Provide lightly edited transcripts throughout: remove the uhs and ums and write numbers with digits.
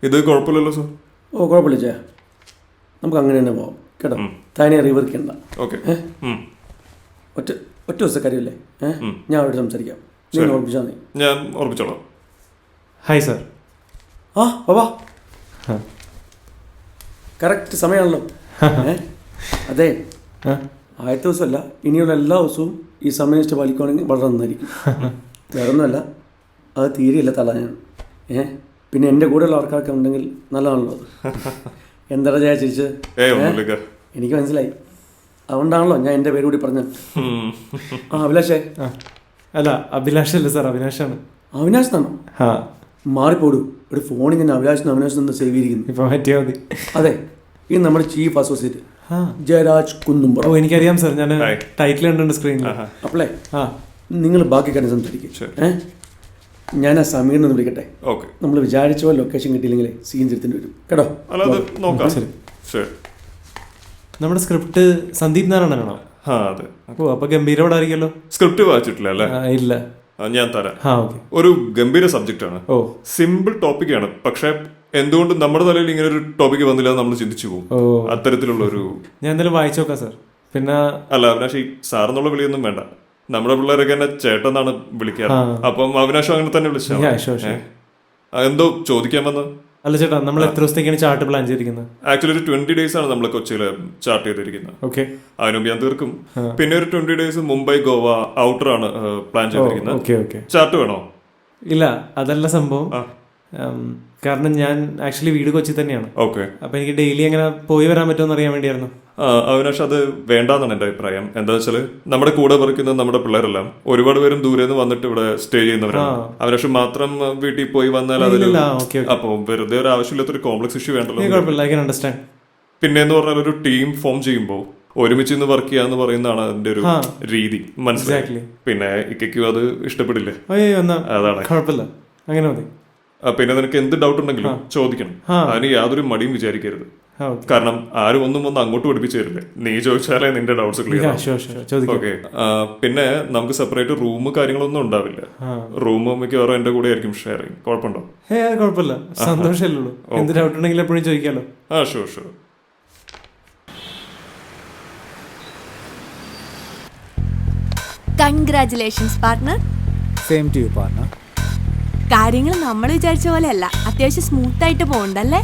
ഇത് കുഴപ്പമില്ലല്ലോ സാർ. ഓ കുഴപ്പമില്ല ചേ, നമുക്ക് അങ്ങനെ തന്നെ പോവാം കേട്ടോ. താനെ റിവർക്കണ്ട. ഓക്കെ. ഒറ്റ ദിവസത്തെ കാര്യമല്ലേ? ഞാൻ അവിടെ സംസാരിക്കാം. നീ ഓർപ്പിച്ചാൽ മതി. ഞാൻ ഓർപ്പിച്ചോളാം. Hi sir. ആ വാ, കറക്റ്റ് സമയമാണല്ലോ. അതെ, ആദ്യത്തെ ദിവസമല്ല, ഇനിയുള്ള എല്ലാ ദിവസവും ഈ സമയം ഇഷ്ടം പാലിക്കുവാണെങ്കിൽ വളരെ നന്നായിരിക്കും. വേറെ ഒന്നുമല്ല, അത് തീരെയില്ല തളയാൻ. പിന്നെ എൻ്റെ കൂടെയുള്ള ആൾക്കാരൊക്കെ ഉണ്ടെങ്കിൽ നല്ലതാണല്ലോ അത്. എന്താണ് ഞാൻ ചിരിച്ചത്? എനിക്ക് മനസ്സിലായി, അതുകൊണ്ടാണല്ലോ ഞാൻ എൻ്റെ പേര് കൂടി പറഞ്ഞത്. ആ അഭിലാഷേ. അല്ല അഭിലാഷല്ല സാർ, അവിനാഷാണ്. അവിനാഷ് എന്നാണോ? മാറിപ്പോടൂ, ഒരു ഫോണിൽ ഞാൻ അവിനാഷ് നിന്ന് സേവ് ചെയ്തിരിക്കുന്നു. ഇപ്പൊ പറ്റിയാൽ മതി. അതെ, ഇത് നമ്മുടെ ചീഫ് അസോസിയേറ്റ് ജയരാജ് കുന്നുംപുറം. ഓ എനിക്കറിയാം സാർ, ഞാൻ ടൈറ്റിൽ കണ്ടുണ്ട് സ്ക്രീനിൽ. അപ്പളേ നിങ്ങൾ ബാക്കി കാര്യം സംസാരിക്കും. ഞാൻ ആ സമീറിനെ ഒന്ന് വിളിക്കട്ടെ. നമ്മൾ വിചാരിച്ച പോലെ ലൊക്കേഷൻ കിട്ടിയില്ലെങ്കിൽ സീൻ തിരുത്തേണ്ടി വരും കേട്ടോ. നമ്മുടെ സ്ക്രിപ്റ്റ് സന്ദീപ് നാരായണനാണോ? ഓ അപ്പൊ ഗംഭീരോടായിരിക്കല്ലോ. സ്ക്രിപ്റ്റ് വായിച്ചിട്ടില്ല അല്ലേ? ഇല്ല, ഞാൻ തരാം. ഒരു ഗംഭീര സബ്ജക്റ്റ് ആണ്. സിമ്പിൾ ടോപ്പിക് ആണ്, പക്ഷെ എന്തുകൊണ്ട് നമ്മുടെ തലയിൽ ഇങ്ങനെ ഒരു ടോപ്പിക് വന്നില്ല നമ്മൾ ചിന്തിച്ചു പോകും. അത്തരത്തിലുള്ള ഒരു ഞാൻ എന്തായാലും വായിച്ചു നോക്കാം സാർ. പിന്നെ അല്ല അവിനാഷ്, ഈ സാറെന്നുള്ള വിളിയൊന്നും വേണ്ട. നമ്മുടെ പിള്ളേരൊക്കെ എന്നെ ചേട്ടനാണ് വിളിക്കാറ്. അപ്പം അവിനാഷും അങ്ങനെ തന്നെ വിളിച്ചാൽ. എന്തോ ചോദിക്കാൻ വന്ന? അല്ല ചേട്ടാ, നമ്മൾ എത്ര ദിവസത്തേക്കാണ് ചാർട്ട് പ്ലാൻ ചെയ്തിരിക്കുന്നത്? ആക്ച്വലി ഒരു 20 days ആണ് നമ്മൾ കൊച്ചിയിൽ ചാർട്ട് ചെയ്തിരിക്കുന്നത്. ഓക്കെ, അതിനുമ്പ് ഞാൻ തീർക്കും. പിന്നെ ഒരു 20 days മുംബൈ ഗോവ ഔട്ടർ ആണ് പ്ലാൻ ചെയ്തിരിക്കുന്നത്. ഓക്കെ. ചാർട്ട് വേണോ? ഇല്ല, അതല്ല സംഭവം. കാരണം ഞാൻ ആക്ച്വലി വീട് കൊച്ചി തന്നെയാണ്. ഓക്കെ. അപ്പൊ എനിക്ക് ഡെയിലി അങ്ങനെ പോയി വരാൻ പറ്റുമെന്ന് അറിയാൻ വേണ്ടിയായിരുന്നു. അവിനാഷ്, അത് വേണ്ടാന്നാണ് എന്റെ അഭിപ്രായം. എന്താ വെച്ചാല് നമ്മുടെ കൂടെ പറിക്കുന്ന നമ്മുടെ പിള്ളേരെല്ലാം ഒരുപാട് പേരും ദൂരെ നിന്ന് വന്നിട്ട് ഇവിടെ സ്റ്റേ ചെയ്യുന്നവരാണ്. അവിനാഷ് മാത്രം വീട്ടിൽ പോയി വന്നാൽ അപ്പൊ വെറുതെ ഒരു ആവശ്യമില്ലാത്തൊരു കോംപ്ലക്സ് ഇഷ്യൂ വേണ്ടല്ലോ. പിന്നെ എന്ന് പറഞ്ഞാൽ ഒരു ടീം ഫോം ചെയ്യുമ്പോൾ ഒരുമിച്ച് നിന്ന് വർക്ക് ചെയ്യാന്ന് പറയുന്നതാണ് അതിന്റെ ഒരു രീതി. മനസ്സിലായി? പിന്നെ ഇക്കും അത് ഇഷ്ടപ്പെടില്ലേ? അതാണ്. കുഴപ്പമില്ല, അങ്ങനെ മതി. പിന്നെ നിനക്ക് എന്ത് ഡൗട്ട് ഉണ്ടെങ്കിലും ചോദിക്കണം. അതിന് യാതൊരു മടിയും വിചാരിക്കരുത്. കാരണം ആരും ഒന്നും അങ്ങോട്ട് പഠിപ്പിച്ചു തരില്ലേ. നീ ചോദിച്ചാലേ നിന്റെ ഡൗട്ട്സ് ക്ലിയർ. ഓക്കെ. പിന്നെ നമുക്ക് സെപ്പറേറ്റ് റൂം കാര്യങ്ങളൊന്നും ഉണ്ടാവില്ല. റൂം മിക്കവാറും എന്റെ കൂടെ ആയിരിക്കും ഷെയറിങ്. കുഴപ്പമുണ്ടോ? കുഴപ്പമില്ല, സന്തോഷമല്ലോ. എന്ത് ഡൗട്ട് ഉണ്ടെങ്കിലും എപ്പോഴും ചോദിക്കാലോ. Sure. Congratulations partner. Same to you partner. കാര്യങ്ങൾ നമ്മൾ വിചാരിച്ച പോലെയല്ല, അത്യാവശ്യം സ്മൂത്ത് ആയിട്ട് പോകണ്ടല്ലേ?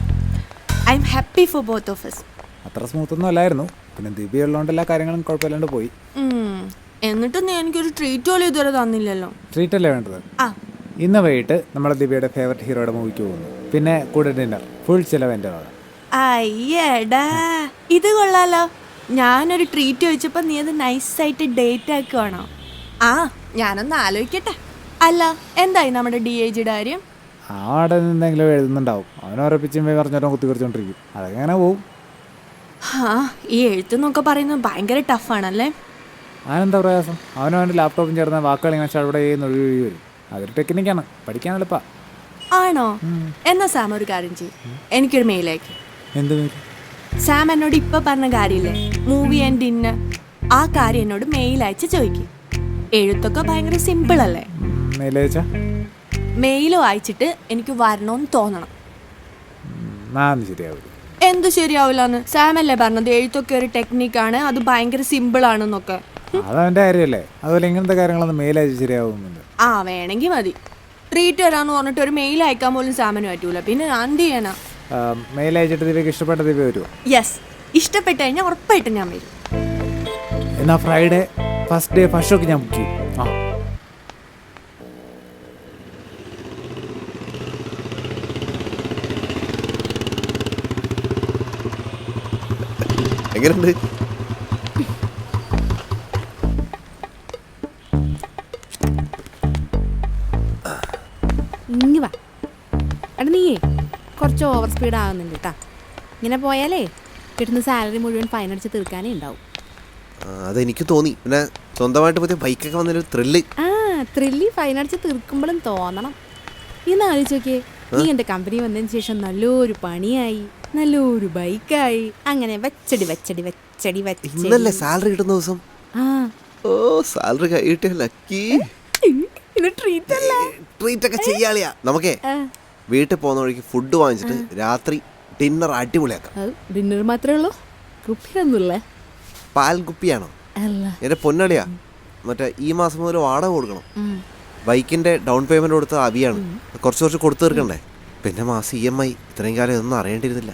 I'm happy for both of us. അത്ര സ്മൂത്ത് ഒന്നും അല്ലായിരുന്നു. പിന്നെ ദിവ്യ ഉള്ളതുകൊണ്ട് എല്ലാ കാര്യങ്ങളും കുഴപ്പമില്ലാണ്ട് പോയി. എന്നിട്ടും നീ എനിക്കൊരു ട്രീറ്റ് പോലും ഇതുവരെ തന്നില്ലല്ലോ. ട്രീറ്റ് അല്ലേ വേണ്ടത്? ഇന്ന് വൈകിട്ട് നമ്മുടെ ദിവ്യയുടെ ഫേവററ്റ് ഹീറോയുടെ മൂവിക്ക് പോകുന്നു. പിന്നെ കൂടെ ഡിന്നർ. ഫുൾ ചിലവ് എൻ്റെ വക. അയ്യടാ, ഇത് കൊള്ളാലോ. ഞാനൊരു ട്രീറ്റ് ചോദിച്ചപ്പോ നീ അത് നൈസായിട്ട് ഡേറ്റ് ആക്കുവാണോ? ഞാനൊന്ന് ആലോചിക്കട്ടെ. അല്ല, എന്തായി നമ്മുടെ DIGയുടെ കാര്യം? അവിടെ നിന്നെങ്കിലും എഴുതുന്നുണ്ടാവും. അവനോരപ്പിച്ചും പറഞ്ഞോട്ടോ കുത്തി കുറിച്ചോണ്ടിരിക്കും. അതെങ്ങനെ പോവും? ഈ എഴുത്തെന്നൊക്കെ പറയുന്നത് ഭയങ്കര ടഫാണല്ലേ? അതിനെന്താ പ്രയാസം? അവനവൻ്റെ ലാപ്ടോപ്പും ചേർന്ന വാക്കുകൾ ഇങ്ങനെ അവിടെ ഒഴുകി വരും. അതൊരു ടെക്നിക്കാണ്, പഠിക്കാൻ എളുപ്പാ. ആണോ? എന്നാ സാം ഒരു കാര്യം ചെയ്യും, എനിക്കൊരു മെയിൽ അയക്കും. എന്ത് മെയിൽ? സാം എന്നോട് ഇപ്പൊ പറഞ്ഞ കാര്യമില്ലേ, മൂവി ആൻഡ് ഡിന്നർ, ആ കാര്യം എന്നോട് മെയിൽ അയച്ച് ചോദിക്കും. എഴുത്തൊക്കെ ഭയങ്കര സിമ്പിൾ അല്ലേ? മെയിൽ വായിച്ചിട്ട് എനിക്ക് വരണോന്ന് തോന്നണം. എന്ത് ശരിയാവില്ലെന്ന്? സാം അല്ലേ പറഞ്ഞത് എഴുത്തൊക്കെ ഒരു ടെക്നിക്കാണ്, അത് ഭയങ്കര സിമ്പിൾ ആണെന്നൊക്കെ. അതവന്റെ കാര്യമല്ലേ? അതുപോലെ ഇങ്ങനത്തെ കാര്യങ്ങളൊന്നും മെയിൽ അയച്ച് ശരിയാവുന്നുണ്ട്. വേണമെങ്കിൽ മതി. ട്രീറ്റ് തരാന്ന് പറഞ്ഞിട്ട് ഒരു മെയിൽ അയക്കാൻ പോലും സാമിന് പറ്റൂല. പിന്നെ ഞാൻ എന്ത് ചെയ്യാനാ? മെയിൽ അയച്ചിട്ട് ദിവ്യക്ക് ഇഷ്ടപ്പെട്ട ദിവ്യ വരുമോ? യെസ്, ഇഷ്ടപ്പെട്ട് കഴിഞ്ഞാൽ ഉറപ്പായിട്ടും ഞാൻ വരും. എന്നാ Friday first day first shock ഞാൻ ബുക്ക് ചെയ്യും. എങ്ങനെയുണ്ട്? ഇങ്ങ് വാ. എടാ നീയേ കുറച്ച് ഓവർ സ്പീഡ് ആകുന്നുണ്ട് കേട്ടാ. ഇങ്ങനെ പോയാലേ കിട്ടുന്ന സാലറി മുഴുവൻ ഫൈൻ അടിച്ച് തീർക്കാനേ ഉണ്ടാവും. അതെനിക്ക് തോന്നി. പിന്നെ സ്വന്തമായിട്ട് പുതിയ ബൈക്കൊക്കെ വന്നൊരു ത്രില്ല്. ത്രില്ല് ഫൈൻ അടിച്ച് തീർക്കുമ്പോഴും തോന്നണം. ഇന്ന് ആലോചിച്ച് നോക്കിയേ, നീ എൻ്റെ കമ്പനി വന്നതിന് ശേഷം നല്ലൊരു പണിയായി, നല്ലൊരു ബൈക്കായി, അങ്ങനെ വെച്ചടി വെച്ചടി വെച്ചടി ഇന്നല്ലേ സാലറി കിട്ടുന്ന ദിവസം? സാലറി കിട്ടിയ ലക്കി. ട്രീറ്റ് ഒക്കെ ചെയ്യാളിയാ. നമുക്കേ വീട്ടിൽ പോകുന്ന വഴിക്ക് ഫുഡ് വാങ്ങിച്ചിട്ട് രാത്രി ഡിന്നർ അടിപൊളിയാക്കാം. അത് ഡിന്നർ മാത്രമേ ഉള്ളൂ, കുപ്പിയൊന്നുമില്ലേ? പാൽ കുപ്പിയാണോ? അല്ല. എൻ്റെ പൊന്നളിയാ, മറ്റേ ഈ മാസം മുതൽ വാടക കൊടുക്കണം. ബൈക്കിൻ്റെ ഡൗൺ പേയ്മെൻറ്റ് കൊടുത്ത അവിയാണ്, കുറച്ച് കൊടുത്തു തീർക്കണ്ടേ. പിന്നെ മാസം EMI. ഇത്രയും കാലം ഇതൊന്നും അറിയേണ്ടിയിരുന്നില്ല.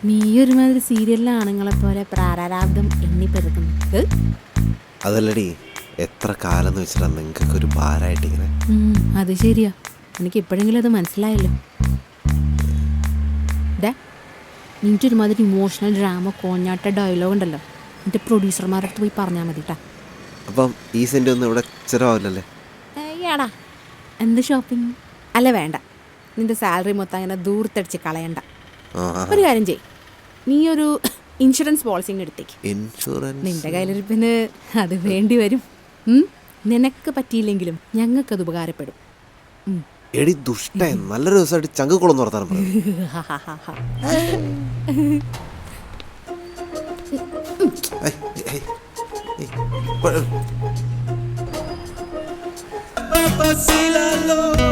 നീ ഒരുമാതിരി സീരിയലിലെ ആണുങ്ങളെ പോലെ പ്രാരാബ്ദം എണ്ണി പെരുക്കുന്നു. അതല്ലടി, എത്ര കാലം എന്ന് വെച്ചിട്ടാണ് നിങ്ങൾക്കൊക്കെ ഒരു ഭാരമായിട്ട് ഇങ്ങനെ. അത് ശരിയാ, എനിക്ക് എപ്പോഴെങ്കിലും അത് മനസ്സിലായല്ലോ. നിന്റെ ഒരുമാതിരി ഇമോഷണൽ ഡ്രാമ കോഞ്ഞാട്ട ഡയലോഗ് ഉണ്ടല്ലോ, എൻ്റെ പ്രൊഡ്യൂസർമാരുടെ അടുത്ത് പോയി പറഞ്ഞാൽ മതി കേട്ടാ. അപ്പം ഈ സെൻ്റ് ഒന്നും ഇവിടെ ചിലവാവില്ലല്ലേ? ഏടാ, എന്ത് ഷോപ്പിംഗ്? അല്ല വേണ്ട, നിന്റെ സാലറി മൊത്തം അങ്ങനെ ദൂരത്തടിച്ച് കളയണ്ട. ഒരു കാര്യം ചെയ്, നീ ഒരു ഇൻഷുറൻസ് പോളിസി എടുത്തേക്ക്. ഇൻഷുറൻസ്? നിന്റെ കയ്യിലിരിപ്പിന് അത് വേണ്ടി വരും. നിനക്ക് പറ്റിയില്ലെങ്കിലും ഞങ്ങൾക്കത് ഉപകാരപ്പെടും. എടി ദുഷ്ട, നല്ലൊരു ദിവസമായിട്ട് ചങ്കക്കുളം നടത്താൻ Papacila loca.